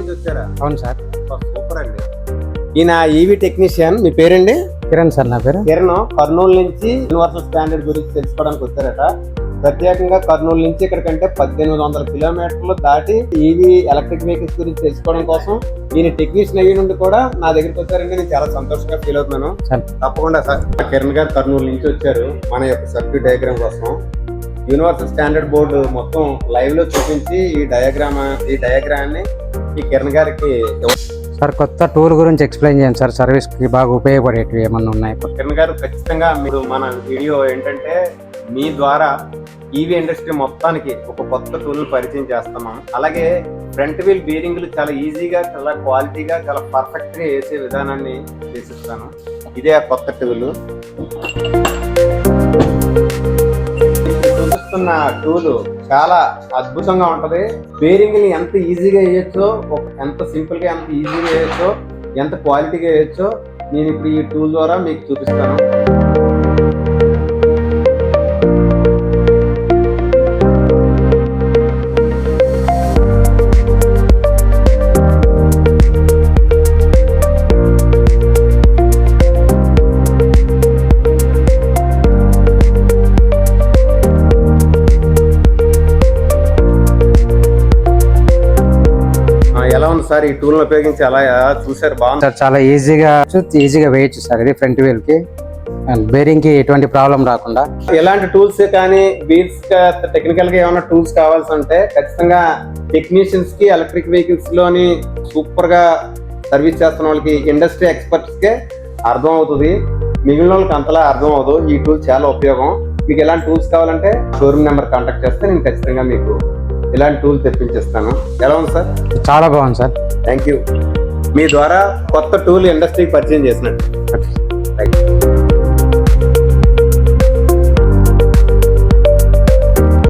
నుంచి వచ్చారా? అవును సార్. సూపర్ అండి. ఈయన ఈవీ టెక్నీషియన్. మీ పేరండి? కిరణ్ సార్. నా పేరు కిరణ్. కర్నూలు నుంచి యూనివర్సల్ స్టాండర్డ్ గురించి తెలుసుకోవడానికి వచ్చారట. ప్రత్యేకంగా కర్నూలు నుంచి ఇక్కడికంటే 1800 కిలోమీటర్లు దాటి ఈవీ ఎలక్ట్రిక్ వెహికల్స్ గురించి తెలుసుకోవడం కోసం ఈయన టెక్నీషియన్ అయ్యి నుండి కూడా నా దగ్గరికి వచ్చారంటే నేను చాలా సంతోషంగా ఫీల్ అవుతున్నాను. తప్పకుండా సార్. కిరణ్ గారు కర్నూలు నుంచి వచ్చారు మన యొక్క సర్క్యూట్ డయాగ్రామ్ కోసం. యూనివర్సల్ స్టాండర్డ్ బోర్డు మొత్తం లైవ్ లో చూపించి ఈ డయాగ్రామ్ ఈ కిరణ్ గారికి సార్ కొత్త టూల్ గురించి ఎక్స్ప్లెయిన్ చేయండి సార్. సర్వీస్ కి బాగా ఉపయోగపడేటివి ఏమన్నా ఉన్నాయి? కిరణ్ గారు ఖచ్చితంగా మీరు మన వీడియో ఏంటంటే మీ ద్వారా ఈవీ ఇండస్ట్రీ మొత్తానికి ఒక కొత్త టూల్ పరిచయం చేస్తున్నాం. అలాగే ఫ్రంట్ వీల్ బీరింగ్లు చాలా ఈజీగా, చాలా క్వాలిటీగా, చాలా పర్ఫెక్ట్ గా వేసే విధానాన్ని చేసిస్తాను. ఇదే ఆ కొత్త టూల్. చూపిస్తున్న టూల్ చాలా అద్భుతంగా ఉంటది. బేరింగ్ ని ఎంత ఈజీగా వేయచ్చో, ఎంత సింపుల్ గా ఎంత ఈజీగా వేయచ్చో, ఎంత క్వాలిటీగా వేయచ్చో నేను ఇప్పుడు ఈ టూల్ ద్వారా మీకు చూపిస్తాను. ఎలా ఉంది సార్ ఈ టూల్ ఉపయోగించి? అలా చూసారు? బాగుంది సార్. చాలా ఈజీగా వేయచ్చు సార్. ఇది ఫ్రంట్ వీల్ కి, బేరింగ్ కి ఎటువంటి ప్రాబ్లం రాకుండా. ఎలాంటి టూల్స్ కానీ వీల్స్ టెక్నికల్ గా ఏమైనా టూల్స్ కావాల్సి ఉంటే ఖచ్చితంగా టెక్నీషియన్స్ కి, ఎలక్ట్రిక్ వెహికల్స్ లోని సూపర్ గా సర్వీస్ చేస్తున్న వాళ్ళకి, ఇండస్ట్రీ ఎక్స్పర్ట్స్ కే అర్థం అవుతుంది. మిగిలిన వాళ్ళకి అంతలా అర్థం అవ్వదు. ఈ టూల్ చాలా ఉపయోగం. మీకు ఎలాంటి టూల్స్ కావాలంటే షోరూమ్ నెంబర్ కాంటాక్ట్ చేస్తే నేను ఖచ్చితంగా మీకు ఇలాంటి టూల్ తెప్పించేస్తాను. ఎలా ఉంది సార్? చాలా బాగుంది సార్. Thank you. మీ ద్వారా కొత్త టూల్ ఇండస్ట్రీకి పరిచయం చేసినట్టు.